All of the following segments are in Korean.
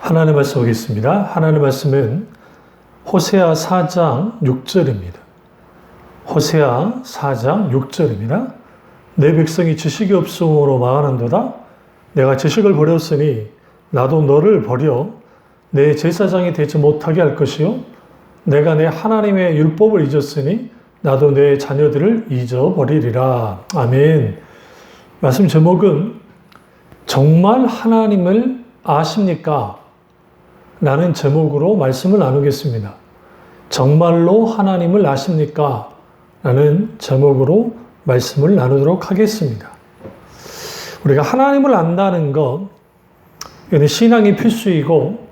하나님의 말씀 보겠습니다. 하나님의 말씀은 호세아 4장 6절입니다. 호세아 4장 6절입니다. 내 백성이 지식이 없음으로 망하는도다. 내가 지식을 버렸으니 나도 너를 버려 내 제사장이 되지 못하게 할 것이요 내가 내 하나님의 율법을 잊었으니 나도 내 자녀들을 잊어버리리라. 아멘. 말씀 제목은 정말 하나님을 아십니까? 라는 제목으로 말씀을 나누겠습니다. 정말로 하나님을 아십니까? 라는 제목으로 말씀을 나누도록 하겠습니다. 우리가 하나님을 안다는 것, 이건 신앙이 필수이고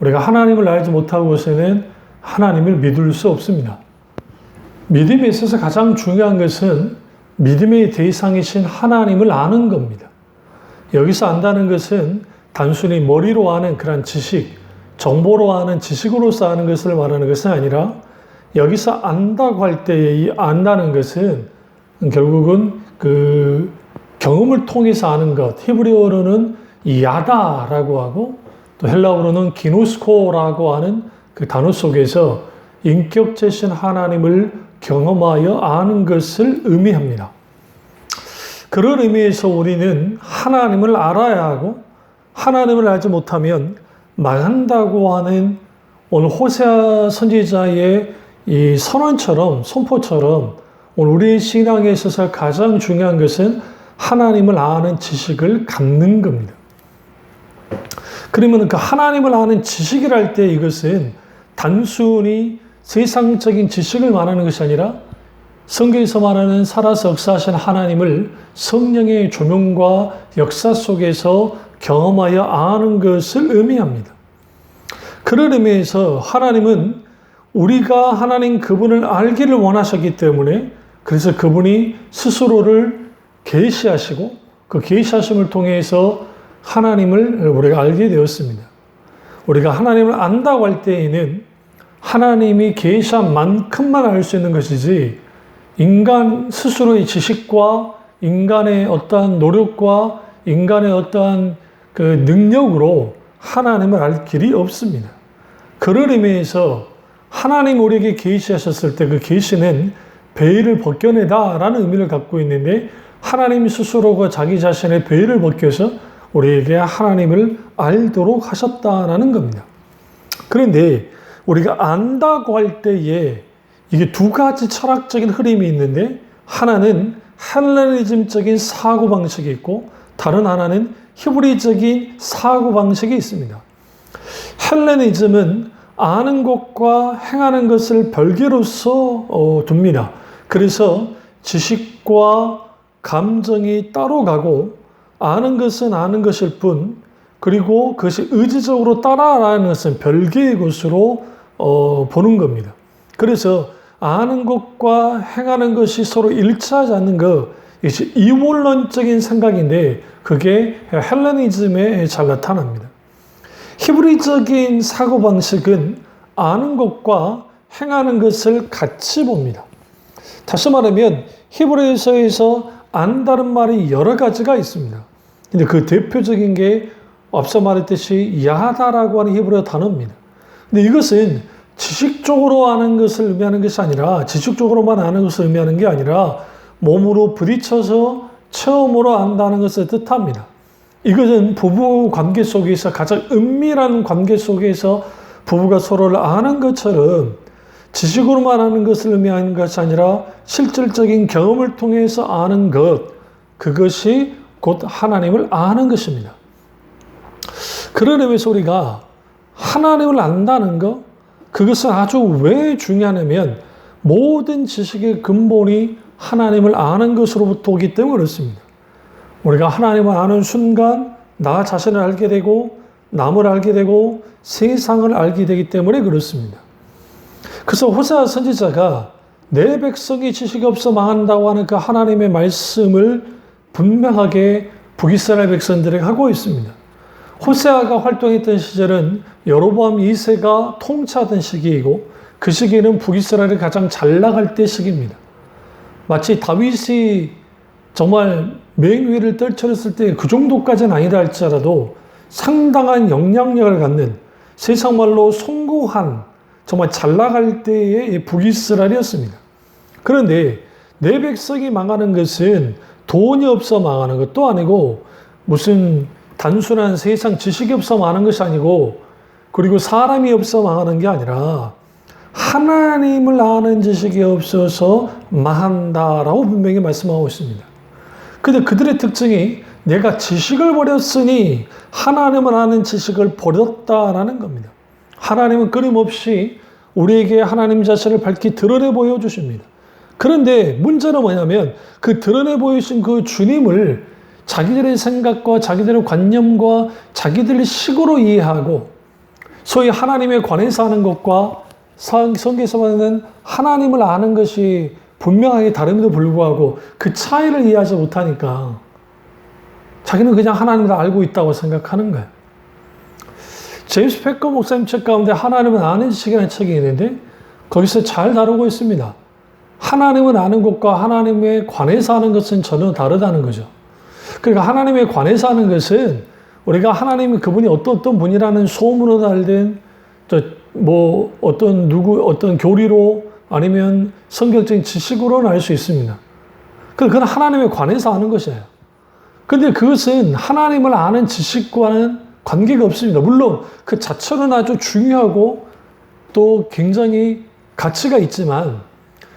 우리가 하나님을 알지 못하고서는 하나님을 믿을 수 없습니다. 믿음에 있어서 가장 중요한 것은 믿음의 대상이신 하나님을 아는 겁니다. 여기서 안다는 것은 단순히 머리로 아는 그런 지식, 정보로 아는 지식으로서 아는 것을 말하는 것은 아니라 여기서 안다고 할 때 이 안다는 것은 결국은 그 경험을 통해서 아는 것, 히브리어로는 야다라고 하고 또 헬라어로는 기노스코라고 하는 그 단어 속에서 인격체신 하나님을 경험하여 아는 것을 의미합니다. 그런 의미에서 우리는 하나님을 알아야 하고 하나님을 알지 못하면 망한다고 하는 오늘 호세아 선지자의 이 선언처럼 선포처럼 오늘 우리 신앙에 있어서 가장 중요한 것은 하나님을 아는 지식을 갖는 겁니다. 그러면 그 하나님을 아는 지식이랄 때 이것은 단순히 세상적인 지식을 말하는 것이 아니라 성경에서 말하는 살아서 역사하신 하나님을 성령의 조명과 역사 속에서 경험하여 아는 것을 의미합니다. 그런 의미에서 하나님은 우리가 하나님 그분을 알기를 원하셨기 때문에 그래서 그분이 스스로를 계시하시고 그 계시하심을 통해서 하나님을 우리가 알게 되었습니다. 우리가 하나님을 안다고 할 때에는 하나님이 계시한 만큼만 알 수 있는 것이지 인간 스스로의 지식과 인간의 어떠한 노력과 인간의 어떠한 그 능력으로 하나님을 알 길이 없습니다. 그런 의미에서 하나님 우리에게 계시하셨을 때 그 계시는 베일을 벗겨내다라는 의미를 갖고 있는데 하나님 스스로가 자기 자신의 베일을 벗겨서 우리에게 하나님을 알도록 하셨다라는 겁니다. 그런데 우리가 안다고 할 때에 이게 두 가지 철학적인 흐름이 있는데 하나는 헬레니즘적인 사고방식이 있고 다른 하나는 히브리적인 사고방식이 있습니다. 헬레니즘은 아는 것과 행하는 것을 별개로서 둡니다. 그래서 지식과 감정이 따로 가고 아는 것은 아는 것일 뿐 그리고 그것이 의지적으로 따라하는 것은 별개의 것으로 보는 겁니다. 그래서 아는 것과 행하는 것이 서로 일치하지 않는 것, 이것이 이원론적인 생각인데 그게 헬레니즘에 잘 나타납니다. 히브리적인 사고방식은 아는 것과 행하는 것을 같이 봅니다. 다시 말하면 히브리서에서 안다는 말이 여러 가지가 있습니다. 근데 그 대표적인 게 앞서 말했듯이 야다라고 하는 히브리어 단어입니다. 근데 이것은 지식적으로 아는 것을 의미하는 것이 아니라 지식적으로만 아는 것을 의미하는 게 아니라 몸으로 부딪혀서 체험으로 안다는 것을 뜻합니다. 이것은 부부 관계 속에서 가장 은밀한 관계 속에서 부부가 서로를 아는 것처럼 지식으로만 아는 것을 의미하는 것이 아니라 실질적인 경험을 통해서 아는 것, 그것이 곧 하나님을 아는 것입니다. 그런 의미에서 우리가 하나님을 안다는 것, 그것은 아주 왜 중요하냐면 모든 지식의 근본이 하나님을 아는 것으로부터 오기 때문에 그렇습니다. 우리가 하나님을 아는 순간 나 자신을 알게 되고 남을 알게 되고 세상을 알게 되기 때문에 그렇습니다. 그래서 호세아 선지자가 내 백성이 지식이 없어 망한다고 하는 그 하나님의 말씀을 분명하게 북이스라엘 백성들에게 하고 있습니다. 호세아가 활동했던 시절은 여로보암 2세가 통치하던 시기이고 그 시기는 북이스라엘이 가장 잘 나갈 때 시기입니다. 마치 다윗이 정말 맹위를 떨쳐졌을 때 그 정도까지는 아니다 할지라도 상당한 영향력을 갖는 세상 말로 성공한 정말 잘 나갈 때의 북이스라엘이었습니다. 그런데 내 백성이 망하는 것은 돈이 없어 망하는 것도 아니고 무슨 단순한 세상 지식이 없어 망하는 것이 아니고 그리고 사람이 없어 망하는 게 아니라 하나님을 아는 지식이 없어서 망한다라고 분명히 말씀하고 있습니다. 근데 그들의 특징이 내가 지식을 버렸으니 하나님을 아는 지식을 버렸다라는 겁니다. 하나님은 끊임없이 우리에게 하나님 자신을 밝히 드러내 보여주십니다. 그런데 문제는 뭐냐면 그 드러내 보이신 그 주님을 자기들의 생각과 자기들의 관념과 자기들의 식으로 이해하고 소위 하나님에 관해서 하는 것과 성경에서 말하는 하나님을 아는 것이 분명하게 다름에도 불구하고 그 차이를 이해하지 못하니까 자기는 그냥 하나님을 알고 있다고 생각하는 거예요. 제임스 패커 목사님 책 가운데 하나님을 아는 지식이라는 책이 있는데 거기서 잘 다루고 있습니다. 하나님을 아는 것과 하나님에 관해서 하는 것은 전혀 다르다는 거죠. 그러니까 하나님에 관해서 하는 것은 우리가 하나님이 그분이 어떤 분이라는 소문으로 알든 어떤 교리로 아니면 성경적인 지식으로는 알 수 있습니다. 그건 하나님에 관해서 하는 것이에요. 근데 그것은 하나님을 아는 지식과는 관계가 없습니다. 물론 그 자체는 아주 중요하고 또 굉장히 가치가 있지만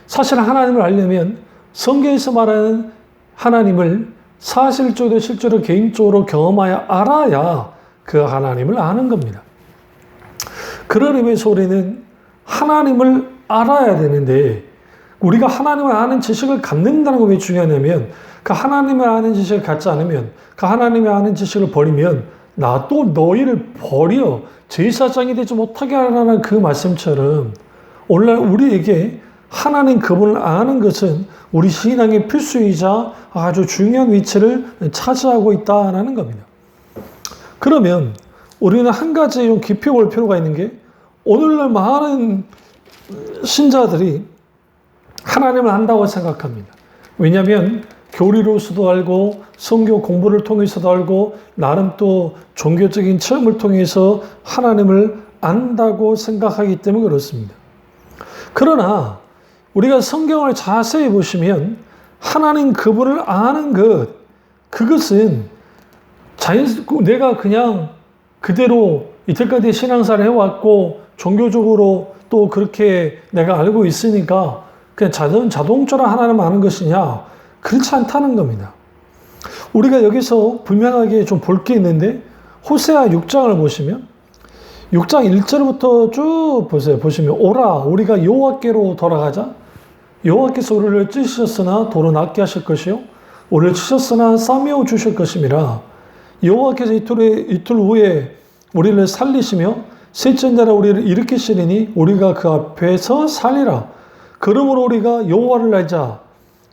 사실 하나님을 알려면 성경에서 말하는 하나님을 사실적으로 실제로 개인적으로 경험하여 알아야 그 하나님을 아는 겁니다. 그런 의미에서 우리는 하나님을 알아야 되는데 우리가 하나님을 아는 지식을 갖는다는 게 왜 중요하냐면 그 하나님을 아는 지식을 갖지 않으면 그 하나님을 아는 지식을 버리면 나 또 너희를 버려 제사장이 되지 못하게 하라는 그 말씀처럼 오늘날 우리에게 하나님 그분을 아는 것은 우리 신앙의 필수이자 아주 중요한 위치를 차지하고 있다는 겁니다. 그러면 우리는 한 가지 좀 깊이 볼 필요가 있는 게 오늘날 많은 신자들이 하나님을 안다고 생각합니다. 왜냐하면 교리로서도 알고 성경 공부를 통해서도 알고 나름 또 종교적인 체험을 통해서 하나님을 안다고 생각하기 때문에 그렇습니다. 그러나 우리가 성경을 자세히 보시면 하나님 그분을 아는 그것은 내가 그냥 그대로 이때까지 신앙생활을 해왔고 종교적으로 또 그렇게 내가 알고 있으니까 그냥 자동적으로 하나님 아는 것이냐? 그렇지 않다는 겁니다. 우리가 여기서 분명하게 좀 볼 게 있는데 호세아 6장을 보시면 6장 1절부터 쭉 보세요. 보시면 오라 우리가 여호와께로 돌아가자. 여호와께서 우리를 찢으셨으나 도로 낫게 하실 것이요 우리를 치셨으나 싸매어 주실 것임이라. 여호와께서 이틀 후에 우리를 살리시며 셋째 날에 우리를 일으키시리니 우리가 그 앞에서 살리라. 그러므로 우리가 여호와를 알자.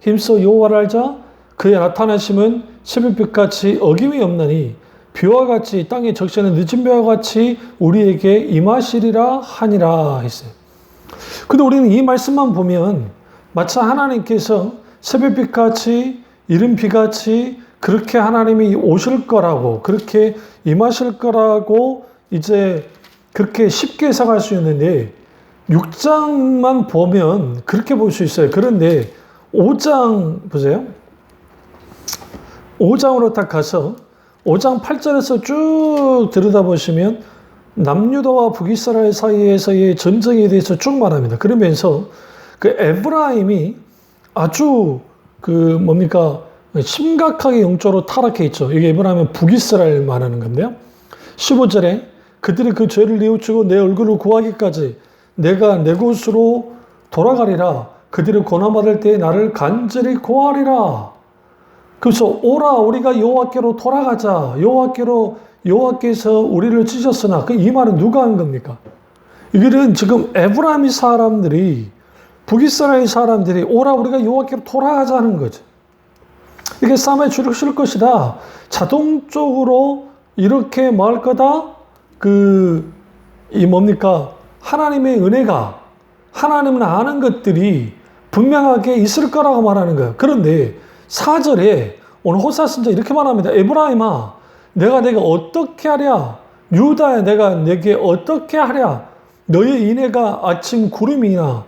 힘써 여호와를 알자. 그의 나타나심은 새벽빛같이 어김이 없나니 비와 같이 땅에 적시는 늦은 비와 같이 우리에게 임하시리라 하니라 했어요. 근데 우리는 이 말씀만 보면 마치 하나님께서 새벽빛같이 이른 비같이 그렇게 하나님이 오실 거라고 그렇게 임하실 거라고 이제 그렇게 쉽게 해석할 수 있는데 6장만 보면 그렇게 볼 수 있어요. 그런데 5장 보세요. 5장으로 딱 가서 5장 8절에서 쭉 들여다보시면 남유다와 북이스라엘 사이에서의 전쟁에 대해서 쭉 말합니다. 그러면서 그 에브라임이 아주 심각하게 영적으로 타락해 있죠. 이게 에브라임은 북이스라엘 말하는 건데요. 15절에 그들이 그 죄를 뉘우치고 내 얼굴을 구하기까지 내가 내 곳으로 돌아가리라. 그들이 고난받을 때에 나를 간절히 구하리라. 그래서 오라 우리가 여호와께로 돌아가자. 여호와께서 우리를 찢었으나 이 말은 누가 한 겁니까? 이들은 지금 에브라임 사람들이 북이스라엘 사람들이 오라 우리가 여호와께로 돌아가자는 거죠. 이게 싸움에 줄을 실 것이다. 자동적으로 이렇게 말 거다. 하나님의 은혜가 하나님을 아는 것들이 분명하게 있을 거라고 말하는 거예요. 그런데 4절에 오늘 호세아 선지자 이렇게 말합니다. 에브라임아 내가 어떻게 하랴? 유다야 내가 내게 어떻게 하랴? 너의 인애가 아침 구름이나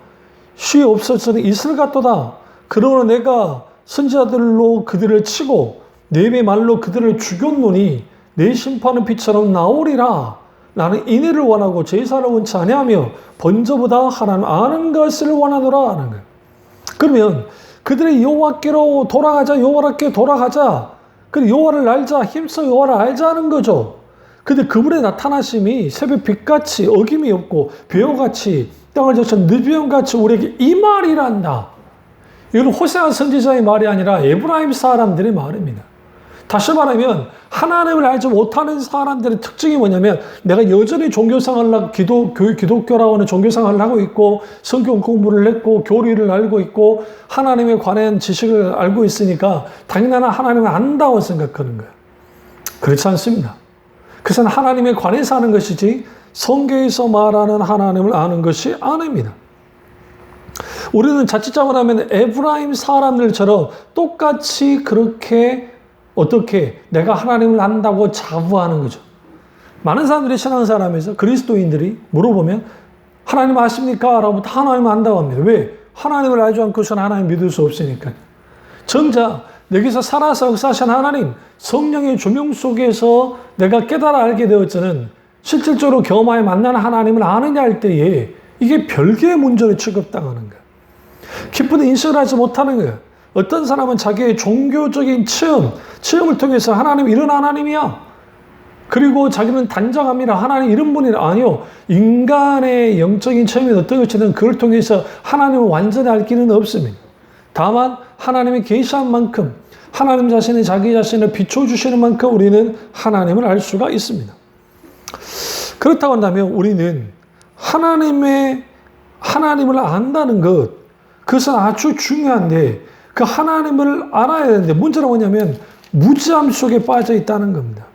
쉬 없어서는 이슬 같도다. 그러나 내가 선지자들로 그들을 치고 내 말로 그들을 죽였노니 내 심판은 빛처럼 나오리라. 나는 인애를 원하고 제사를 원치 아니하며 번제보다 하나님 아는 것을 원하노라 하는 거예요. 그러면 그들이 여호와께로 돌아가자, 여호와께 돌아가자. 그리고 여호와를 알자, 힘써 여호와를 알자 하는 거죠. 근데 그분의 나타나심이 새벽 빛같이 어김이 없고 벼같이 땅을 적신 느비용같이 우리에게 이 말이란다. 이건 호세아 선지자의 말이 아니라 에브라임 사람들의 말입니다. 다시 말하면 하나님을 알지 못하는 사람들의 특징이 뭐냐면 내가 여전히 종교생활을 하고 기독교라고 하는 종교생활을 하고 있고 성경 공부를 했고 교리를 알고 있고 하나님에 관한 지식을 알고 있으니까 당연히 하나님을 안다고 생각하는 거예요. 그렇지 않습니다. 그것은 하나님에 관해서 하는 것이지 성경에서 말하는 하나님을 아는 것이 아닙니다. 우리는 자칫 잘못하면 에브라임 사람들처럼 똑같이 그렇게 어떻게 내가 하나님을 안다고 자부하는 거죠. 많은 사람들이 신앙사람에서 그리스도인들이 물어보면 하나님 아십니까? 라고 다 하나님을 안다고 합니다. 왜? 하나님을 알지 않고서는 하나님 믿을 수 없으니까. 정작 여기서 살아서 역사하신 하나님, 성령의 조명 속에서 내가 깨달아 알게 되었지는 실질적으로 경험하여 만나는 하나님을 아느냐 할 때에 이게 별개의 문제로 취급당하는 거예요. 깊은 인식을 하지 못하는 거예요. 어떤 사람은 자기의 종교적인 체험을 통해서 하나님 이런 하나님이야. 그리고 자기는 단정합니다. 하나님 이런 분이라. 아니요. 인간의 영적인 체험이 어떤 것이든 그걸 통해서 하나님을 완전히 알 길은 없습니다. 다만 하나님이 계시한 만큼 하나님 자신이 자기 자신을 비춰주시는 만큼 우리는 하나님을 알 수가 있습니다. 그렇다고 한다면 우리는 하나님을 안다는 것, 그것은 아주 중요한데 그 하나님을 알아야 되는데 문제는 뭐냐면 무지함 속에 빠져 있다는 겁니다.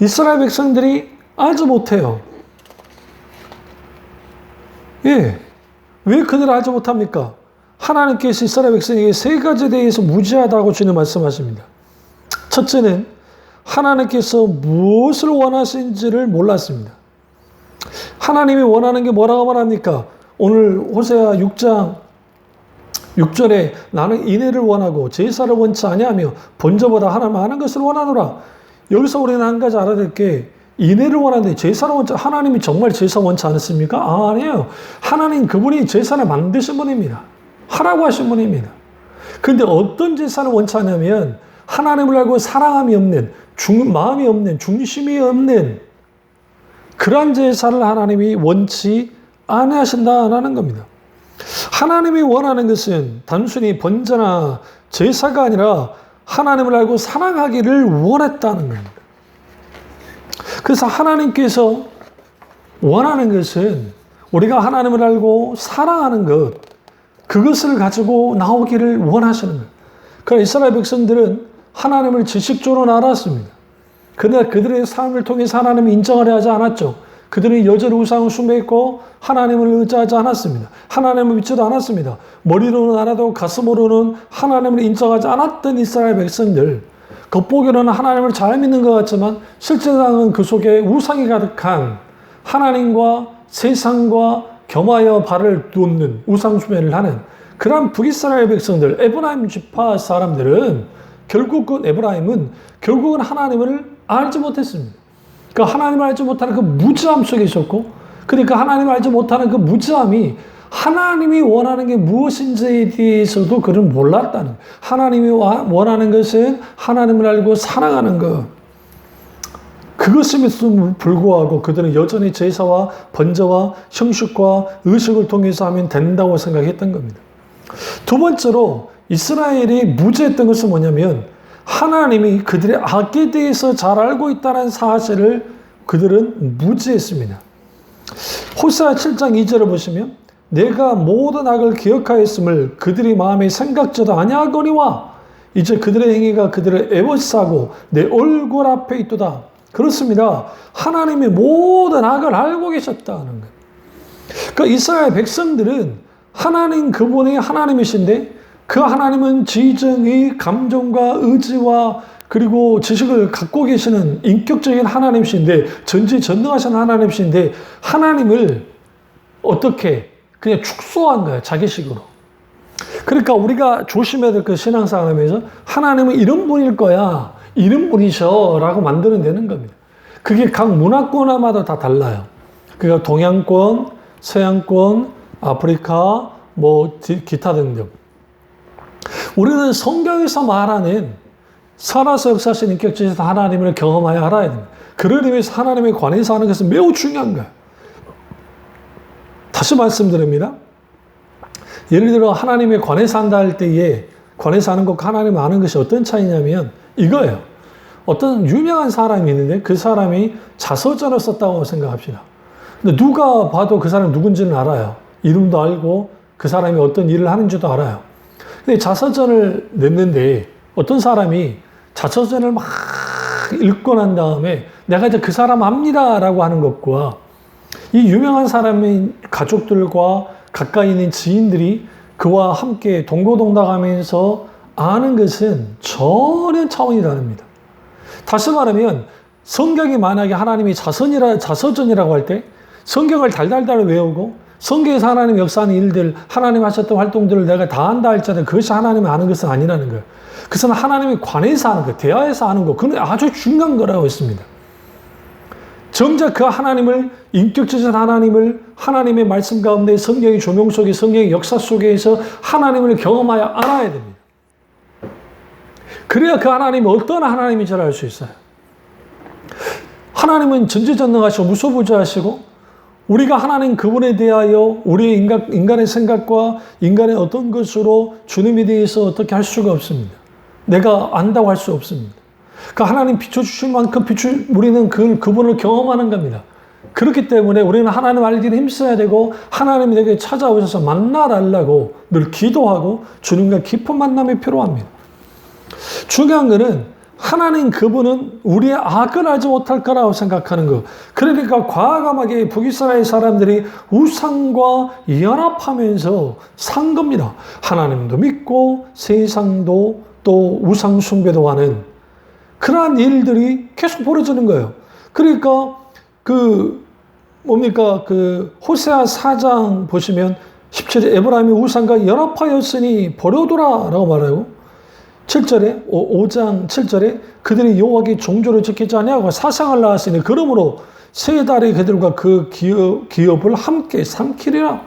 이스라엘 백성들이 알지 못해요. 예. 왜 그들을 알지 못합니까? 하나님께서 이스라엘 백성에게 세 가지에 대해서 무지하다고 주님 말씀하십니다. 첫째는 하나님께서 무엇을 원하시는지를 몰랐습니다. 하나님이 원하는 게 뭐라고 말합니까? 오늘 호세아 6장 6절에 나는 인애를 원하고 제사를 원치 아니하며 번제보다 하나님 아는 것을 원하노라. 여기서 우리는 한 가지 알아야 될 게 인애를 원하는데 제사를 원치 하나님이 정말 제사 원치 않습니까? 아니에요. 하나님 그분이 제사를 만드신 분입니다. 하라고 하신 분입니다. 그런데 어떤 제사를 원치 않냐면 하나님을 알고 사랑함이 없는 마음이 없는 중심이 없는 그러한 제사를 하나님이 원치 아니하신다라는 겁니다. 하나님이 원하는 것은 단순히 번제나 제사가 아니라 하나님을 알고 사랑하기를 원했다는 겁니다. 그래서 하나님께서 원하는 것은 우리가 하나님을 알고 사랑하는 것, 그것을 가지고 나오기를 원하시는 거예요. 그러나 이스라엘 백성들은 하나님을 지식적으로 알았습니다. 그러나 그들의 삶을 통해서 하나님을 인정하려 하지 않았죠. 그들은 여전히 우상을 숭배했고 하나님을 의지하지 않았습니다. 하나님을 믿지도 않았습니다. 머리로는 알아도 가슴으로는 하나님을 인정하지 않았던 이스라엘 백성들, 겉보기로는 하나님을 잘 믿는 것 같지만 실제상은 그 속에 우상이 가득한 하나님과 세상과 겸하여 발을 놓는 우상 숭배를 하는 그런 북이스라엘 백성들, 에브라임 지파 사람들은 에브라임은 결국은 하나님을 알지 못했습니다. 그 하나님을 알지 못하는 그 무지함 속에 있었고, 그러니까 하나님을 알지 못하는 그 무지함이 하나님이 원하는 게 무엇인지에 대해서도 그들은 몰랐다는 거예요. 하나님이 원하는 것은 하나님을 알고 사랑하는 것. 그것임에도 불구하고 그들은 여전히 제사와 번제와 형식과 의식을 통해서 하면 된다고 생각했던 겁니다. 두 번째로 이스라엘이 무지했던 것은 뭐냐면 하나님이 그들의 악에 대해서 잘 알고 있다는 사실을 그들은 무지했습니다. 호세아 7장 2절을 보시면 내가 모든 악을 기억하였음을 그들이 마음에 생각지도 아니하거니와 이제 그들의 행위가 그들을 애워싸고 내 얼굴 앞에 있도다. 그렇습니다. 하나님이 모든 악을 알고 계셨다는 거예요. 그러니까 이스라엘 백성들은 하나님 그분이 하나님이신데 그 하나님은 지정의 감정과 의지와 그리고 지식을 갖고 계시는 인격적인 하나님이신데, 전지전능하신 하나님이신데, 하나님을 어떻게 그냥 축소한 거예요, 자기식으로. 그러니까 우리가 조심해야 될 그 신앙생활하면서 하나님은 이런 분일 거야, 이런 분이셔 라고 만들어야 되는 겁니다. 그게 각 문화권마다 다 달라요. 그러니까 동양권, 서양권, 아프리카, 뭐 기타 등등. 우리는 성경에서 말하는 살아서 역사하신 인격적인 하나님을 경험하여 알아야 됩니다. 그런 의미에서 하나님에 관해서 하는 것은 매우 중요한 거예요. 다시 말씀드립니다. 예를 들어 하나님에 관해서 한다 할 때에 관해서 하는 것과 하나님을 아는 것이 어떤 차이냐면 이거예요. 어떤 유명한 사람이 있는데 그 사람이 자서전을 썼다고 생각합시다. 근데 누가 봐도 그 사람이 누군지는 알아요. 이름도 알고 그 사람이 어떤 일을 하는지도 알아요. 근데 자서전을 냈는데 어떤 사람이 자서전을 막 읽고 난 다음에 내가 이제 그 사람 압니다 라고 하는 것과 이 유명한 사람의 가족들과 가까이 있는 지인들이 그와 함께 동고동락하면서 아는 것은 전혀 차원이 다릅니다. 다시 말하면 성경이 만약에 하나님이 자서전이라고 할 때 성경을 달달달 외우고 성경에서 하나님 역사하는 일들, 하나님 하셨던 활동들을 내가 다 한다 할지라도 그것이 하나님이 아는 것은 아니라는 거예요. 그것은 하나님에 관해서 하는 거, 대하에서 하는 거, 그건 아주 중요한 거라고 했습니다. 정작 그 하나님을, 인격적인 하나님을 하나님의 말씀 가운데 성경의 조명 속에, 성경의 역사 속에서 하나님을 경험하여 알아야 됩니다. 그래야 그 하나님이 어떤 하나님인지를 알 수 있어요. 하나님은 전지전능하시고 무소부재하시고 우리가 하나님 그분에 대하여 우리의 인간의 생각과 인간의 어떤 것으로 주님에 대해서 어떻게 할 수가 없습니다. 내가 안다고 할 수 없습니다. 그 하나님 비춰주실 만큼 우리는 그분을 경험하는 겁니다. 그렇기 때문에 우리는 하나님 알기를 힘써야 되고 하나님이 내게 찾아오셔서 만나달라고 늘 기도하고 주님과 깊은 만남이 필요합니다. 중요한 것은 하나님 그분은 우리의 악을 알지 못할 거라고 생각하는 것. 그러니까 과감하게 북이스라엘 사람들이 우상과 연합하면서 산 겁니다. 하나님도 믿고 세상도 또 우상 숭배도 하는 그러한 일들이 계속 벌어지는 거예요. 그러니까 호세아 4장 보시면 17절 에브라임이 우상과 연합하였으니 버려두라 라고 말하고 7절에 5장 7절에 그들이 여호와께 종조를 지키지 아니하고 사상을 낳았으니 그러므로 세 달에 그들과 그 기업을 함께 삼키리라.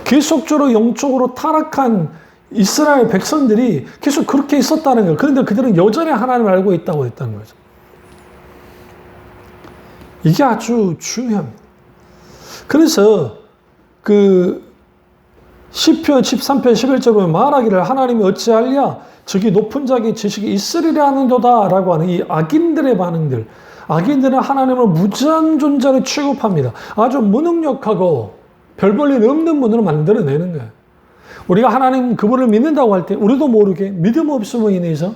계속적으로 영적으로 타락한 이스라엘 백성들이 계속 그렇게 있었다는 거예요. 그런데 그들은 여전히 하나님을 알고 있다고 했다는 거죠. 이게 아주 중요합니다. 그래서 시편 13편 11절 보면 말하기를 하나님이 어찌하랴 저기 높은 자기 지식이 있으리라 하는도다 라고 하는 이 악인들의 반응들. 악인들은 하나님을 무지한 존재로 취급합니다. 아주 무능력하고 별 볼 일 없는 분으로 만들어내는 거예요. 우리가 하나님 그분을 믿는다고 할 때 우리도 모르게 믿음 없음으로 인해서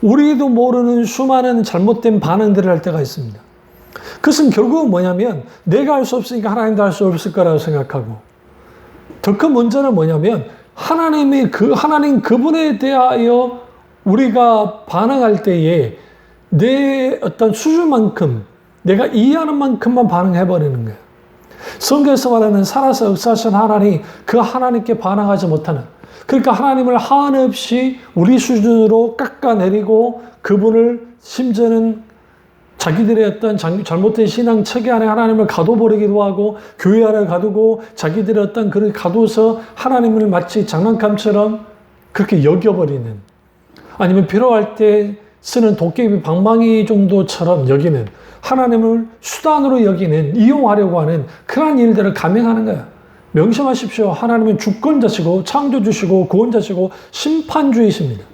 우리도 모르는 수많은 잘못된 반응들을 할 때가 있습니다. 그것은 결국은 뭐냐면 내가 할 수 없으니까 하나님도 할 수 없을 거라고 생각하고 더 큰 문제는 뭐냐면 하나님 그분에 대하여 우리가 반응할 때에 내 어떤 수준만큼 내가 이해하는 만큼만 반응해버리는 거예요. 성경에서 말하는 살아서 역사하신 하나님, 그 하나님께 반응하지 못하는, 그러니까 하나님을 한없이 우리 수준으로 깎아내리고 그분을 심지어는 자기들의 어떤 잘못된 신앙 체계 안에 하나님을 가둬버리기도 하고 교회 안에 가두고 자기들의 어떤 그를 가둬서 하나님을 마치 장난감처럼 그렇게 여겨버리는, 아니면 필요할 때 쓰는 도깨비 방망이 정도처럼 여기는, 하나님을 수단으로 여기는, 이용하려고 하는 그러한 일들을 감행하는 거예요. 명심하십시오. 하나님은 주권자시고 창조주시고 구원자시고 심판주이십니다.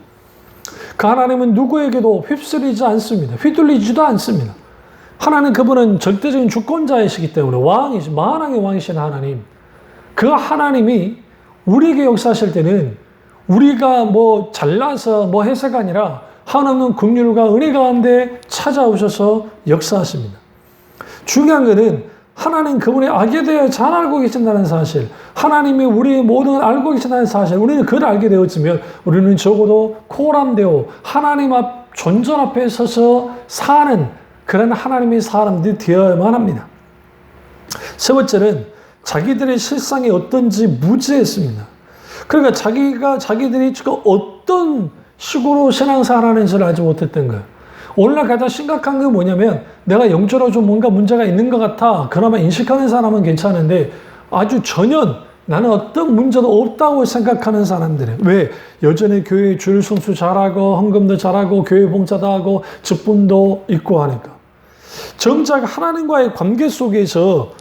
그 하나님은 누구에게도 휩쓸리지 않습니다. 휘둘리지도 않습니다. 하나님 그분은 절대적인 주권자이시기 때문에 만왕의 왕이신 하나님. 그 하나님이 우리에게 역사하실 때는 우리가 뭐 잘나서 뭐 해서가 아니라 한없는 긍휼과 은혜 가운데 찾아오셔서 역사하십니다. 중요한 것은 하나님 그분의 악에 대해 잘 알고 계신다는 사실, 하나님이 우리의 모든 걸 알고 계신다는 사실, 우리는 그걸 알게 되었으면 우리는 적어도 코람되어 하나님 앞 존전 앞에 서서 사는 그런 하나님의 사람들이 되어야만 합니다. 세 번째는 자기들의 실상이 어떤지 무지했습니다. 그러니까 자기들이 지금 어떤 식으로 신앙생활하는지를 알지 못했던 거예요. 오늘날 가장 심각한 게 뭐냐면 내가 영적으로 좀 뭔가 문제가 있는 것 같아. 그나마 인식하는 사람은 괜찮은데 아주 전혀 나는 어떤 문제도 없다고 생각하는 사람들이에요. 왜? 여전히 교회 줄 순수 잘하고 헌금도 잘하고 교회 봉사도 하고 직분도 있고 하니까. 정작 하나님과의 관계 속에서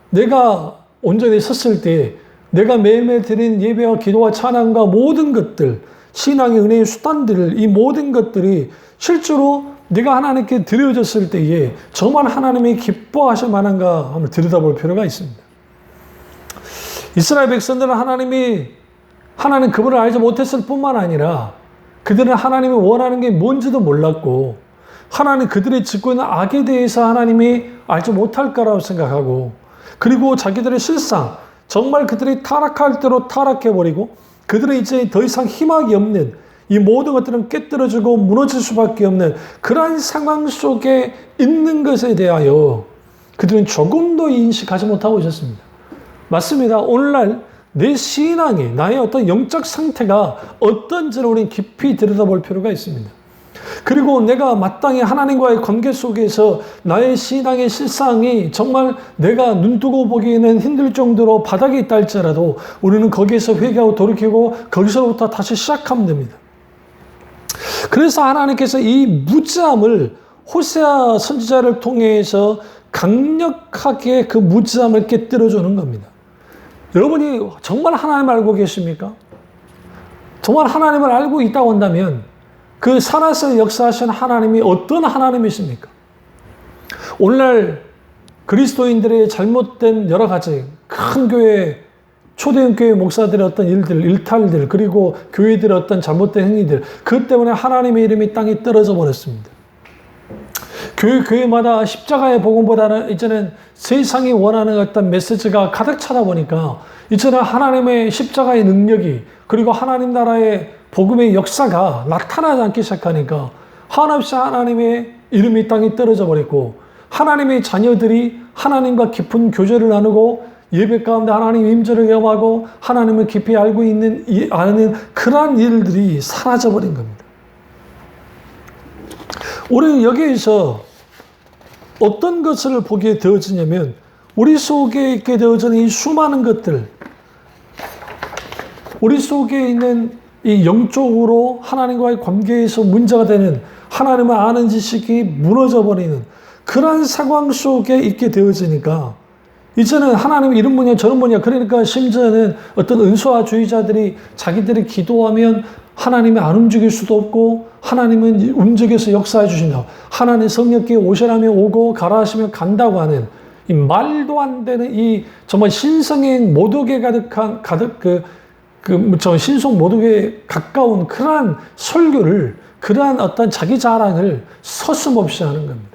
내가 온전히 섰을 때 내가 매일매일 드린 예배와 기도와 찬양과 모든 것들, 신앙의 은혜의 수단들, 이 모든 것들이 실제로 내가 하나님께 드려졌을 때에 정말 하나님이 기뻐하실 만한가 한번 들여다볼 필요가 있습니다. 이스라엘 백성들은 하나님 그분을 알지 못했을 뿐만 아니라 그들은 하나님이 원하는 게 뭔지도 몰랐고 하나님 그들이 짓고 있는 악에 대해서 하나님이 알지 못할 거라고 생각하고 그리고 자기들의 실상 정말 그들이 타락할 대로 타락해버리고 그들은 이제 더 이상 희망이 없는 이 모든 것들은 깨뜨려지고 무너질 수밖에 없는 그러한 상황 속에 있는 것에 대하여 그들은 조금도 인식하지 못하고 있었습니다. 맞습니다. 오늘날 내 신앙이 나의 어떤 영적 상태가 어떤지를 우리는 깊이 들여다볼 필요가 있습니다. 그리고 내가 마땅히 하나님과의 관계 속에서 나의 신앙의 실상이 정말 내가 눈뜨고 보기에는 힘들 정도로 바닥에 있다 할지라도 우리는 거기에서 회개하고 돌이키고 거기서부터 다시 시작하면 됩니다. 그래서 하나님께서 이 무지함을 호세아 선지자를 통해서 강력하게 그 무지함을 깨뜨려주는 겁니다. 여러분이 정말 하나님 알고 계십니까? 정말 하나님을 알고 있다고 한다면 그 살아서 역사하신 하나님이 어떤 하나님이십니까? 오늘날 그리스도인들의 잘못된 여러 가지 큰 교회, 초대형 교회 목사들의 어떤 일탈들, 그리고 교회들의 어떤 잘못된 행위들, 그 때문에 하나님의 이름이 땅에 떨어져 버렸습니다. 교회마다 십자가의 복음보다는 이제는 세상이 원하는 어떤 메시지가 가득 차다 보니까 이제는 하나님의 십자가의 능력이 그리고 하나님 나라의 복음의 역사가 나타나지 않기 시작하니까 한없이 하나님의 이름이 땅에 떨어져 버렸고 하나님의 자녀들이 하나님과 깊은 교제를 나누고 예배 가운데 하나님의 임재를 경험하고 하나님을 깊이 알고 아는 그러한 일들이 사라져 버린 겁니다. 우리는 여기에서 어떤 것을 보게 되어지냐면 우리 속에 있게 되어지는 이 수많은 것들, 우리 속에 있는 이 영적으로 하나님과의 관계에서 문제가 되는 하나님을 아는 지식이 무너져 버리는 그러한 상황 속에 있게 되어지니까 이제는 하나님 이런 분이야 저런 분이야 그러니까 심지어는 어떤 은수화주의자들이 자기들이 기도하면 하나님이 안 움직일 수도 없고 하나님은 움직여서 역사해 주신다고 하나님 성령께 오시라면 오고 가라 하시면 간다고 하는 이 말도 안 되는 이 정말 신성행 모독에 신성 모독에 가까운 그러한 설교를 그러한 어떤 자기 자랑을 서슴없이 하는 겁니다.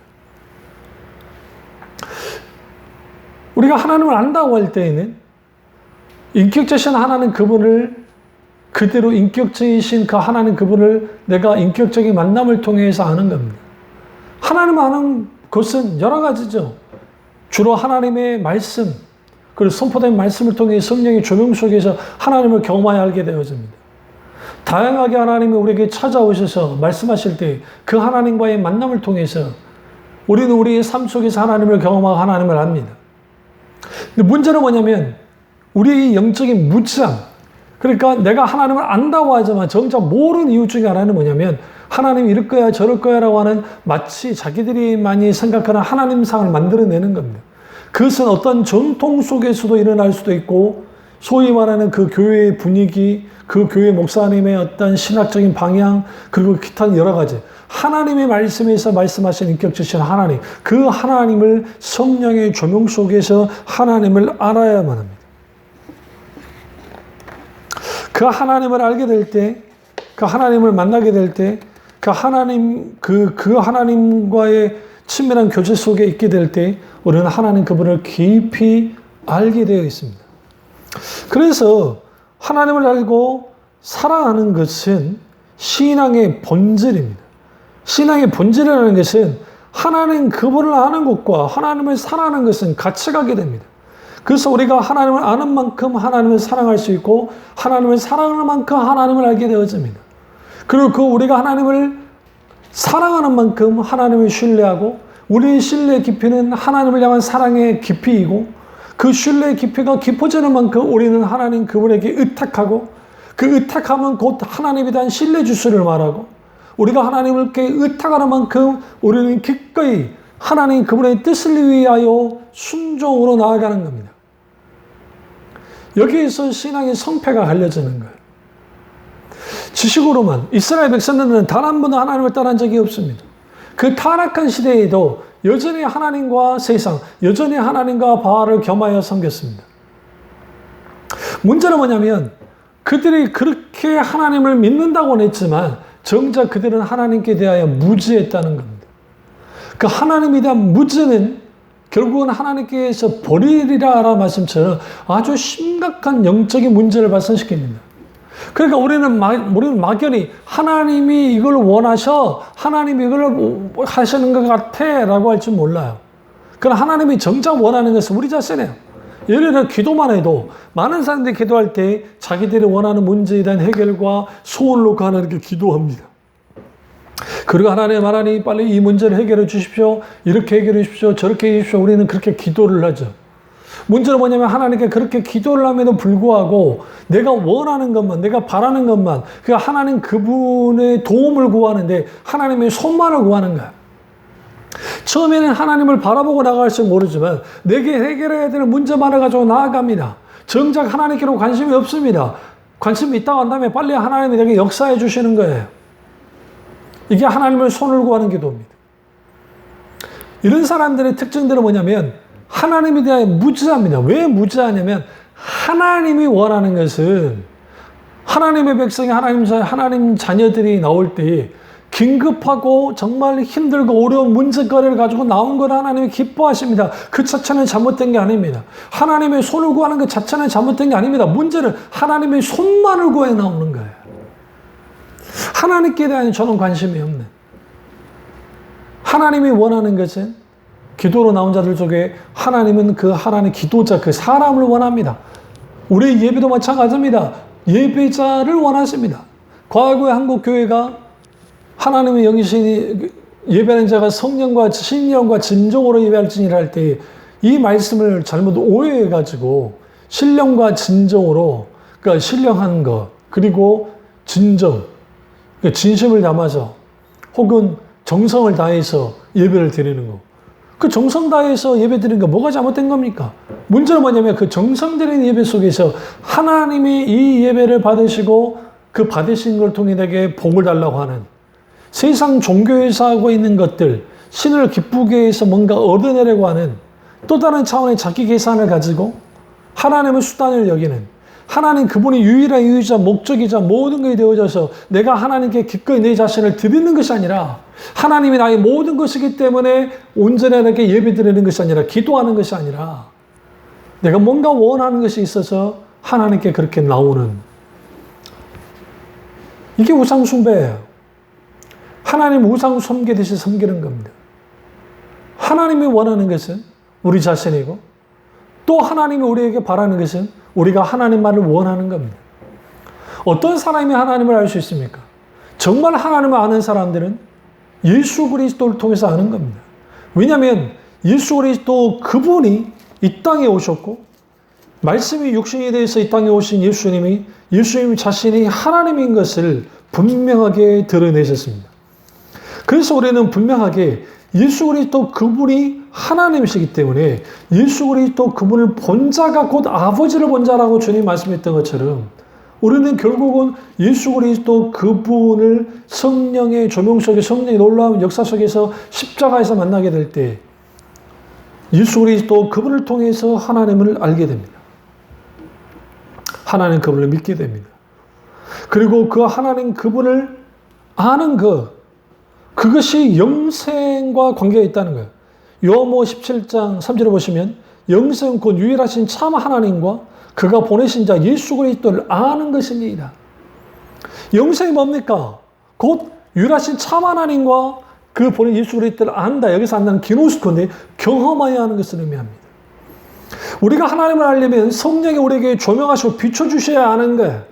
우리가 하나님을 안다고 할 때에는 인격자신 하나님 그분을 그대로 인격자이신 그 하나님 그분을 내가 인격적인 만남을 통해서 아는 겁니다. 하나님 아는 것은 여러 가지죠. 주로 하나님의 말씀, 그리고 선포된 말씀을 통해 성령의 조명 속에서 하나님을 경험하여 알게 되어집니다. 다양하게 하나님이 우리에게 찾아오셔서 말씀하실 때 그 하나님과의 만남을 통해서 우리는 우리의 삶 속에서 하나님을 경험하고 하나님을 압니다. 근데 문제는 뭐냐면 우리의 영적인 무지함, 그러니까 내가 하나님을 안다고 하지만 정작 모르는 이유 중에 하나는 뭐냐면 하나님이 이럴 거야 저럴 거야 라고 하는 마치 자기들이 많이 생각하는 하나님상을 만들어내는 겁니다. 그것은 어떤 전통 속에서도 일어날 수도 있고 소위 말하는 그 교회의 분위기, 그 교회 목사님의 어떤 신학적인 방향, 그리고 기타 여러 가지 하나님의 말씀에서 말씀하신 인격주신 하나님, 그 하나님을 성령의 조명 속에서 하나님을 알아야만 합니다. 그 하나님을 알게 될 때, 그 하나님을 만나게 될 때, 그 하나님과의 친밀한 교제 속에 있게 될 때, 우리는 하나님 그분을 깊이 알게 되어 있습니다. 그래서 하나님을 알고 사랑하는 것은 신앙의 본질입니다. 신앙의 본질이라는 것은 하나님 그분을 아는 것과 하나님을 사랑하는 것은 같이 가게 됩니다. 그래서 우리가 하나님을 아는 만큼 하나님을 사랑할 수 있고 하나님을 사랑하는 만큼 하나님을 알게 되어집니다. 그리고 우리가 하나님을 사랑하는 만큼 하나님을 신뢰하고 우리의 신뢰의 깊이는 하나님을 향한 사랑의 깊이이고 그 신뢰의 깊이가 깊어지는 만큼 우리는 하나님 그분에게 의탁하고 그 의탁함은 곧 하나님에 대한 신뢰 주수를 말하고 우리가 하나님께 의탁하는 만큼 우리는 기꺼이 하나님 그분의 뜻을 위하여 순종으로 나아가는 겁니다. 여기에서 신앙의 성패가 갈려지는 거예요. 지식으로만 이스라엘 백성들은 단 한 번도 하나님을 떠난 적이 없습니다. 그 타락한 시대에도 여전히 하나님과 세상, 여전히 하나님과 바알을 겸하여 섬겼습니다. 문제는 뭐냐면 그들이 그렇게 하나님을 믿는다고는 했지만 정작 그들은 하나님께 대하여 무지했다는 겁니다. 그 하나님에 대한 무지는 결국은 하나님께서 버리리라 말씀처럼 아주 심각한 영적인 문제를 발생시킵니다. 그러니까 우리는 막연히 하나님이 이걸 원하셔, 하나님이 이걸 하시는 것 같아 라고 할 줄 몰라요. 그러나 하나님이 정작 원하는 것은 우리 자신이에요. 예를 들어 기도만 해도 많은 사람들이 기도할 때 자기들이 원하는 문제에 대한 해결과 소원을 놓고 하나님께 기도합니다. 그리고 하나님 빨리 이 문제를 해결해 주십시오. 이렇게 해결해 주십시오. 저렇게 해 주십시오. 우리는 그렇게 기도를 하죠. 문제는 뭐냐면 하나님께 그렇게 기도를 함에도 불구하고 내가 원하는 것만, 내가 바라는 것만, 그 하나님 그분의 도움을 구하는데 하나님의 손만을 구하는 거야. 처음에는 하나님을 바라보고 나갈지 모르지만 내게 해결해야 되는 문제만을 가지고 나아갑니다. 정작 하나님께로 관심이 없습니다. 관심이 있다고 한다면 빨리 하나님이 내게 역사해 주시는 거예요. 이게 하나님을 손을 구하는 기도입니다. 이런 사람들의 특징들은 뭐냐면 하나님에 대하여 무지합니다. 왜 무지하냐면 하나님이 원하는 것은 하나님의 백성이 하나님 자녀들이 나올 때 긴급하고 정말 힘들고 어려운 문제거리를 가지고 나온 걸 하나님이 기뻐하십니다. 그 자체는 잘못된 게 아닙니다. 하나님의 손을 구하는 것 자체는 잘못된 게 아닙니다. 문제는 하나님의 손만을 구해 나오는 거예요. 하나님께 대한 저는 관심이 없는. 하나님이 원하는 것은 기도로 나온 자들 중에 하나님은 그 하나님 기도자 그 사람을 원합니다. 우리 예배도 마찬가지입니다. 예배자를 원하십니다. 과거의 한국 교회가 하나님의 영이신 예배하는 자가 성령과 신령과 진정으로 예배할지니라 할 때 이 말씀을 잘못 오해해가지고 신령과 진정으로 그러니까 신령한 것 그리고 진정 진심을 담아서 혹은 정성을 다해서 예배를 드리는 것. 그 정성 다해서 예배 드리는 거 뭐가 잘못된 겁니까? 문제는 뭐냐면 그 정성 드리는 예배 속에서 하나님이 이 예배를 받으시고 그 받으신 걸 통해 내게 복을 달라고 하는 세상 종교에서 하고 있는 것들, 신을 기쁘게 해서 뭔가 얻어내려고 하는 또 다른 차원의 자기 계산을 가지고 하나님의 수단을 여기는 하나님 그분이 유일한 이유자, 목적이자 모든 것이 되어져서 내가 하나님께 기꺼이 내 자신을 드리는 것이 아니라 하나님이 나의 모든 것이기 때문에 온전히 하나님께 예배 드리는 것이 아니라 기도하는 것이 아니라 내가 뭔가 원하는 것이 있어서 하나님께 그렇게 나오는 이게 우상 숭배예요. 하나님 우상 섬기듯이 섬기는 겁니다. 하나님이 원하는 것은 우리 자신이고 또 하나님이 우리에게 바라는 것은 우리가 하나님만을 원하는 겁니다. 어떤 사람이 하나님을 알 수 있습니까? 정말 하나님을 아는 사람들은 예수 그리스도를 통해서 아는 겁니다. 왜냐하면 예수 그리스도 그분이 이 땅에 오셨고 말씀이 육신이 되어서 이 땅에 오신 예수님 자신이 하나님인 것을 분명하게 드러내셨습니다. 그래서 우리는 분명하게 예수 그리스도 그분이 하나님이시기 때문에 예수 그리스도 그분을 본 자가 곧 아버지를 본 자라고 주님 말씀했던 것처럼 우리는 결국은 예수 그리스도 그분을 성령의 조명 속에 성령의 놀라운 역사 속에서 십자가에서 만나게 될 때 예수 그리스도 그분을 통해서 하나님을 알게 됩니다. 하나님 그분을 믿게 됩니다. 그리고 그 하나님 그분을 아는 그것이 영생과 관계가 있다는 거예요. 요한복음 17장 3절에 보시면 영생 곧 유일하신 참 하나님과 그가 보내신 자 예수 그리스도를 아는 것입니다. 영생이 뭡니까? 곧 유일하신 참 하나님과 그 보낸 예수 그리스도를 안다. 여기서 안다는 기노스코인데 경험하여야 하는 것을 의미합니다. 우리가 하나님을 알려면 성령이 우리에게 조명하시고 비춰주셔야 하는 거예요.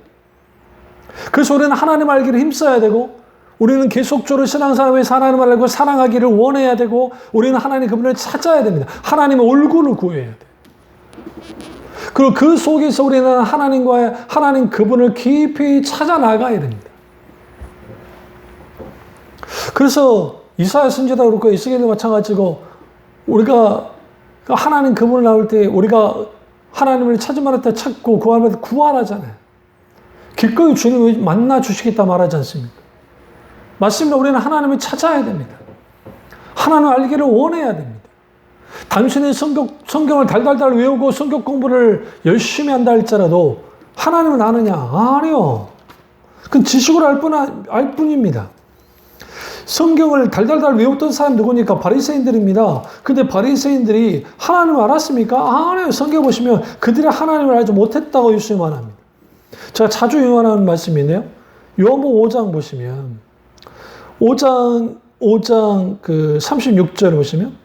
그래서 우리는 하나님 알기를 힘써야 되고, 우리는 계속적으로 신앙생활에서 하나님을 알고 사랑하기를 원해야 되고, 우리는 하나님 그분을 찾아야 됩니다. 하나님의 얼굴을 구해야 돼요. 그리고 그 속에서 우리는 하나님 그분을 깊이 찾아 나가야 됩니다. 그래서 이사야 선지자도 그렇고 에스겔도 마찬가지고, 우리가 하나님 그분을 나올 때 우리가 하나님을 찾으면 할 때 찾고 구하면 때 구하라잖아요. 기꺼이 주님을 만나 주시겠다 말하지 않습니까? 맞습니다. 우리는 하나님을 찾아야 됩니다. 하나님을 알기를 원해야 됩니다. 단순히 성경을 달달달 외우고 성경 공부를 열심히 한다 할지라도 하나님을 아느냐? 아니요. 그건 지식으로 알 뿐입니다. 성경을 달달달 외웠던 사람이 누구니까? 바리새인들입니다. 근데 바리새인들이 하나님을 알았습니까? 아니요. 성경 보시면 그들이 하나님을 알지 못했다고 예수님 말합니다. 제가 자주 인용하는 말씀인데요. 요한복음 5장 보시면 5장 그 36절을 보시면,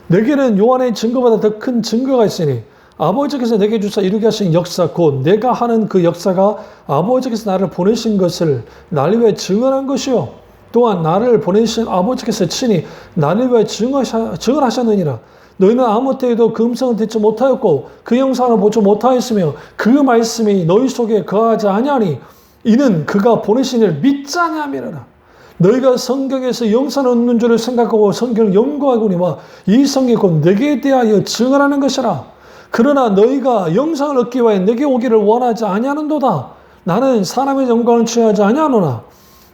내게는 요한의 증거보다 더 큰 증거가 있으니 아버지께서 내게 주사 이루게 하신 역사 곧 내가 하는 그 역사가 아버지께서 나를 보내신 것을 나를 위해 증언한 것이요 또한 나를 보내신 아버지께서 친히 나를 위해 증언하셨느니라. 너희는 아무 때에도 그 음성을 듣지 못하였고 그 영상을 보지 못하였으며 그 말씀이 너희 속에 거하지 아니하니 이는 그가 보내신 이를 믿지 아니함이라. 너희가 성경에서 영상을 얻는 줄을 생각하고 성경을 연구하거니와 이 성경이 곧 내게 대하여 증언하는 것이라. 그러나 너희가 영상을 얻기 위하여 내게 오기를 원하지 아니하는도다. 나는 사람의 영광을 취하지 아니하노라.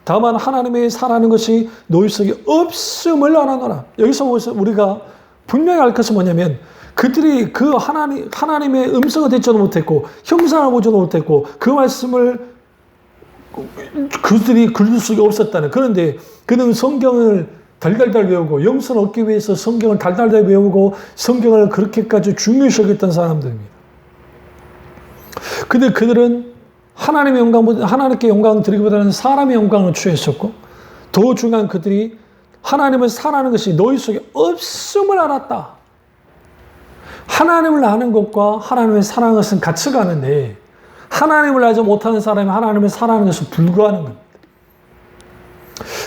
다만 하나님의 사랑하는 것이 너희 속에 없음을 알아노라. 여기서 우리가 분명히 알 것은 뭐냐면, 그들이 그 하나님의 음성을 듣지도 못했고 형상을 보지도 못했고 그 말씀을 그들이 글 속에 없었다는. 그런데 그는 성경을 달달달 외우고 영성을 얻기 위해서 성경을 달달달 외우고 성경을 그렇게까지 중요시 여겼던 사람들입니다. 근데 그들은 하나님께 영광을 드리기보다는 사람의 영광을 취했었고, 더 중요한 그들이 하나님을 사랑하는 것이 너희 속에 없음을 알았다. 하나님을 아는 것과 하나님을 사랑하는 것은 같이 가는데, 하나님을 알지 못하는 사람이 하나님을 사랑하는 것은 불가하는 겁니다.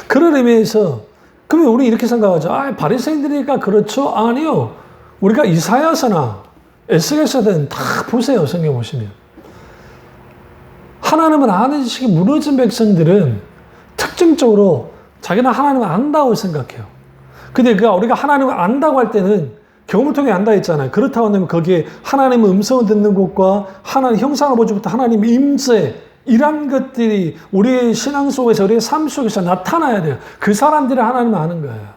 그런 의미에서, 그러면 우리 이렇게 생각하죠. 바리새인들이니까 그렇죠? 아니요. 우리가 이사야서나 에스겔서든 다 보세요. 성경 보시면. 하나님을 아는 지식이 무너진 백성들은 특징적으로 자기는 하나님을 안다고 생각해요. 근데 우리가 하나님을 안다고 할 때는 경험을 통해 안다 했잖아요. 그렇다고 하면 거기에 하나님의 음성을 듣는 것과 하나님 형상을 보지 못한 하나님의 임재, 이런 것들이 우리의 신앙 속에서, 우리의 삶 속에서 나타나야 돼요. 그 사람들이 하나님을 아는 거예요.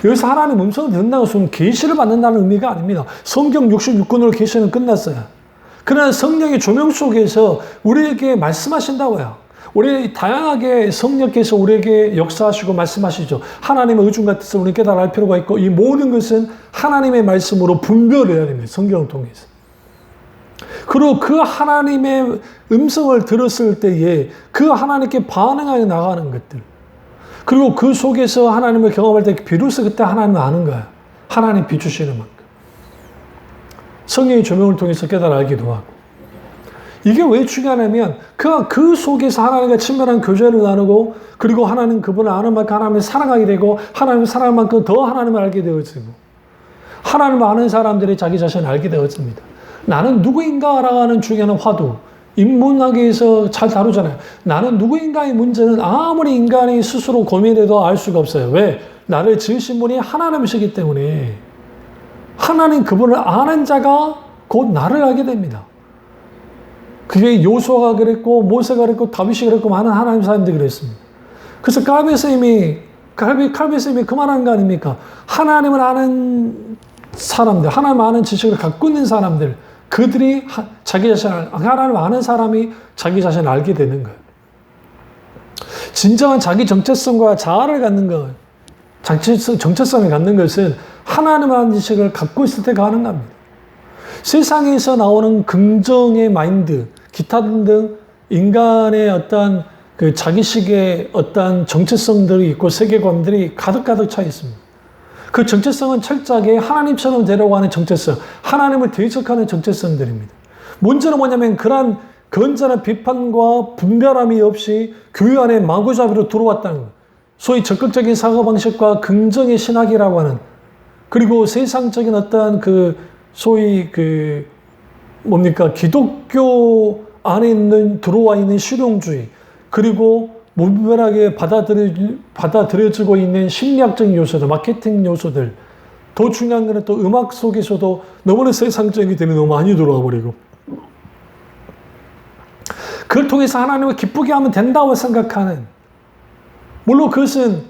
여기서 하나님 음성을 듣는다는 것은 계시를 받는다는 의미가 아닙니다. 성경 66권으로 계시는 끝났어요. 그러나 성령의 조명 속에서 우리에게 말씀하신다고요. 우리 다양하게 성령께서 우리에게 역사하시고 말씀하시죠. 하나님의 의중 같아서 우리 깨달아 알 필요가 있고, 이 모든 것은 하나님의 말씀으로 분별해야 됩니다. 성경을 통해서. 그리고 그 하나님의 음성을 들었을 때에 그 하나님께 반응하여 나가는 것들, 그리고 그 속에서 하나님을 경험할 때 비로소 그때 하나님을 아는 거야. 하나님 비추시는 만큼. 성령의 조명을 통해서 깨달아 알기도 하고. 이게 왜 중요하냐면 그 속에서 하나님과 친밀한 교제를 나누고, 그리고 하나님 그분을 아는 만큼 하나님을 사랑하게 되고, 하나님을 사랑할 만큼 더 하나님을 알게 되어지고, 하나님을 아는 사람들이 자기 자신을 알게 되어집니다. 나는 누구인가 라고 하는 중요한 화두, 인문학에서 잘 다루잖아요. 나는 누구인가의 문제는 아무리 인간이 스스로 고민해도 알 수가 없어요. 왜? 나를 지으신 분이 하나님이시기 때문에. 하나님 그분을 아는 자가 곧 나를 알게 됩니다. 그게 요수아가 그랬고 모세가 그랬고 다윗이 그랬고 많은 하나님 사람들이 그랬습니다. 그래서 칼빈 스님이 그 말하는 거 아닙니까? 하나님을 아는 사람들, 하나님 아는 지식을 갖고 있는 사람들, 그들이 자기 자신을, 하나님 아는 사람이 자기 자신을 알게 되는 거예요. 진정한 자기 정체성과 자아를 갖는 것, 정체성을 갖는 것은 하나님 아는 지식을 갖고 있을 때 가능합니다. 세상에서 나오는 긍정의 마인드, 기타 등등 인간의 어떤 그 자기식의 어떤 정체성들이 있고 세계관들이 가득가득 차 있습니다. 그 정체성은 철저하게 하나님처럼 되려고 하는 정체성, 하나님을 대적하는 정체성들입니다. 문제는 뭐냐면 그러한 건전한 비판과 분별함이 없이 교회 안에 마구잡이로 들어왔다는 거예요. 소위 적극적인 사고방식과 긍정의 신학이라고 하는, 그리고 세상적인 어떤 그 소위 그 뭡니까 기독교 안에 들어와 있는 실용주의, 그리고 무분별하게 받아들여지고 있는 심리학적인 요소들, 마케팅 요소들, 더 중요한 거는 또 음악 속에서도 너무나 세상적인 것들이 너무 많이 들어와 버리고, 그걸 통해서 하나님을 기쁘게 하면 된다고 생각하는, 물론 그것은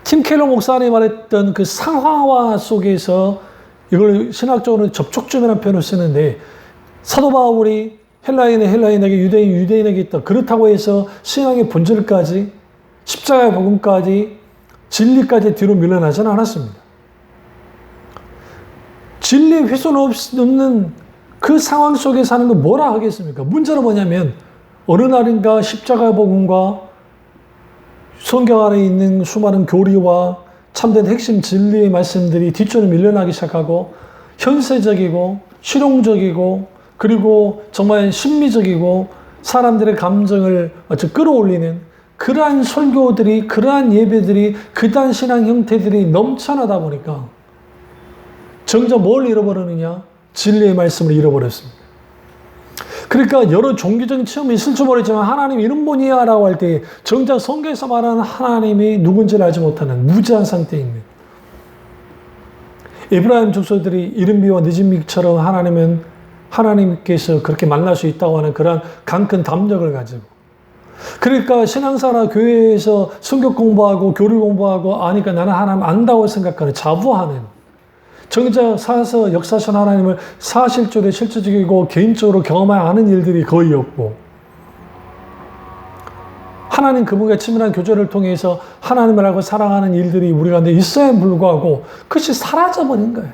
팀 켈러 목사님이 말했던 그 상황화 속에서 이걸 신학적으로 접촉점이라는 표현을 쓰는데, 사도 바울이 헬라인은 헬라인에게, 유대인 유대인에게 있다, 그렇다고 해서 신앙의 본질까지, 십자가의 복음까지, 진리까지 뒤로 밀려나지는 않았습니다. 진리에 훼손 없는 그 상황 속에 사는 건 뭐라 하겠습니까? 문제는 뭐냐면 어느 날인가 십자가의 복음과 성경 안에 있는 수많은 교리와 참된 핵심 진리의 말씀들이 뒷전을 밀려나기 시작하고, 현세적이고 실용적이고 그리고 정말 심리적이고 사람들의 감정을 끌어올리는 그러한 설교들이, 그러한 예배들이, 그러한 신앙 형태들이 넘쳐나다 보니까 정작 뭘 잃어버리느냐? 진리의 말씀을 잃어버렸습니다. 그러니까 여러 종교적인 체험이 있을지 모르지만 하나님 이런 분이야 라고 할 때 정작 성경에서 말하는 하나님이 누군지를 알지 못하는 무지한 상태입니다. 에브라임 족속들이 이른 비와 늦은 비처럼 하나님께서 그렇게 만날 수 있다고 하는 그런 강큰 담력을 가지고, 그러니까 신앙사나 교회에서 성경 공부하고 교리 공부하고 아니까 나는 하나님 안다고 생각하는, 자부하는, 정작 사서 역사하신 하나님을 사실적으로 실질적이고 개인적으로 경험하여 아는 일들이 거의 없고, 하나님 그분과 친밀한 교제를 통해서 하나님을 알고 사랑하는 일들이 우리 가운데 있어야 불구하고 그것이 사라져버린 거예요.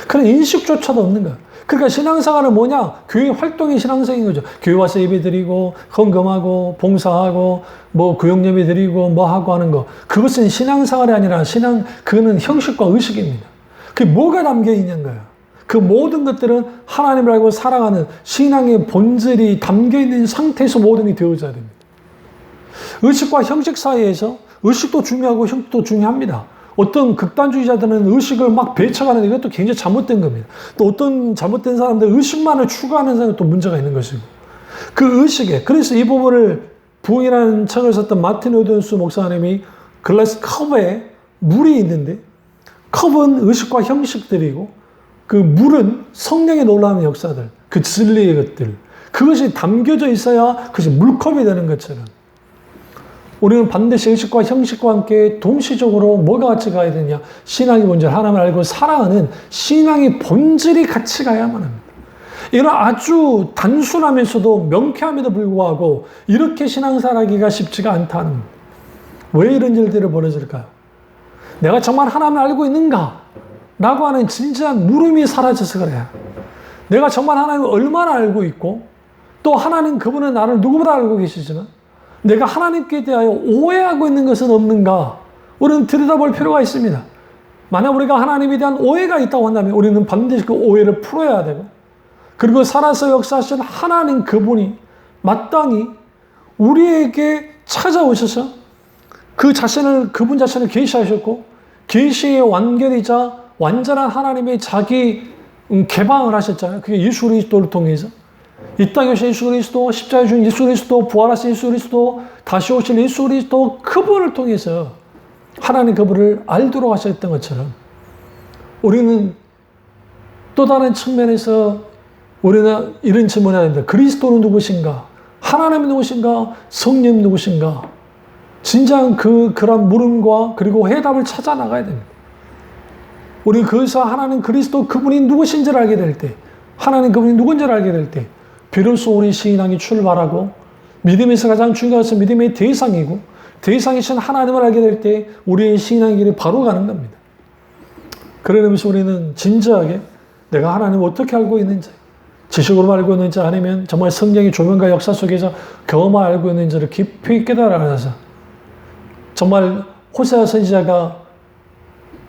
그런 인식조차도 없는 거예요. 그러니까 신앙생활은 뭐냐? 교회 활동이 신앙생활인 거죠. 교회 와서 예배드리고 헌금하고 봉사하고 뭐 구역예배 드리고 뭐 하고 하는 거, 그것은 신앙생활이 아니라 그거는 형식과 의식입니다. 그게 뭐가 담겨 있는 거예요? 그 모든 것들은 하나님을 알고 사랑하는 신앙의 본질이 담겨 있는 상태에서 모든 게 되어져야 됩니다. 의식과 형식 사이에서 의식도 중요하고 형식도 중요합니다. 어떤 극단주의자들은 의식을 막 배척하는, 이것도 굉장히 잘못된 겁니다. 또 어떤 잘못된 사람들 의식만을 추구하는 사람은 또 문제가 있는 것이고, 그 의식에, 그래서 이 부분을 부흥이라는 책을 썼던 마틴 오든스 목사님이 글라스 컵에 물이 있는데, 컵은 의식과 형식들이고 그 물은 성령의 놀라운 역사들, 그 진리의 것들, 그것이 담겨져 있어야 그것이 물컵이 되는 것처럼 우리는 반드시 의식과 형식과 함께 동시적으로 뭐가 같이 가야 되냐? 신앙의 본질, 하나님을 알고 사랑하는 신앙의 본질이 같이 가야만 합니다. 이런 아주 단순하면서도 명쾌함에도 불구하고 이렇게 신앙생활하기가 쉽지가 않다는 겁니다. 왜 이런 일들이 벌어질까요? 내가 정말 하나님을 알고 있는가? 라고 하는 진지한 물음이 사라져서 그래요. 내가 정말 하나님을 얼마나 알고 있고, 또 하나님 그분은 나를 누구보다 알고 계시지만 내가 하나님께 대하여 오해하고 있는 것은 없는가? 우리는 들여다볼 필요가 있습니다. 만약 우리가 하나님에 대한 오해가 있다고 한다면 우리는 반드시 그 오해를 풀어야 되고, 그리고 살아서 역사하신 하나님 그분이 마땅히 우리에게 찾아오셔서 그분 자신을 계시하셨고, 계시의 완결이자 완전한 하나님의 자기 개방을 하셨잖아요. 그게 예수 그리스도를 통해서. 이 땅에 오신 예수 그리스도, 십자가에 죽은 예수 그리스도, 부활하신 예수 그리스도, 다시 오실 예수 그리스도, 그분을 통해서 하나님 그분을 알도록 하셨던 것처럼 우리는 또 다른 측면에서 우리는 이런 질문을 해야 됩니다. 그리스도는 누구신가? 하나님은 누구신가? 성령 누구신가? 진정한 그런 물음과 그리고 해답을 찾아 나가야 됩니다. 우리 거기서 하나님 그리스도 그분이 누구신지를 알게 될 때, 하나님 그분이 누군지를 알게 될 때, 비로소 우리 신앙이 출발하고, 믿음에서 가장 중요한 것은 믿음의 대상이고, 대상이신 하나님을 알게 될 때 우리의 신앙의 길이 바로 가는 겁니다. 그러면서 우리는 진지하게 내가 하나님을 어떻게 알고 있는지, 지식으로 알고 있는지 아니면 정말 성령의 조명과 역사 속에서 경험을 알고 있는지를 깊이 깨달아서 정말 호세아 선지자가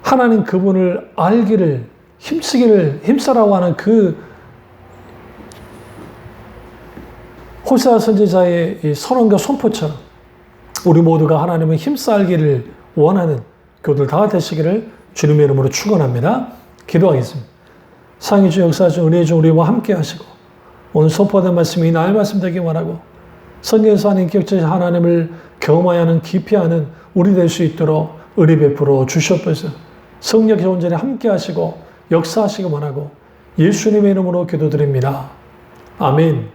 하나님 그분을 알기를 힘쓰라고 하는 그 호세아 선지자의 이 선언과 선포처럼 우리 모두가 하나님을 힘써 알기를 원하는 교들 다 되시기를 주님의 이름으로 축원합니다. 기도하겠습니다. 상의 주 역사 주 은혜 주 우리와 함께 하시고 오늘 선포된 말씀이 나의 말씀 되기 원하고 성경에서 하는 인격적 하나님을 경험하여 하는 깊이 하는 우리 될 수 있도록 은혜 베풀어 주시옵소서. 성령의 온전히 함께 하시고 역사하시기 원하고 예수님의 이름으로 기도드립니다. 아멘.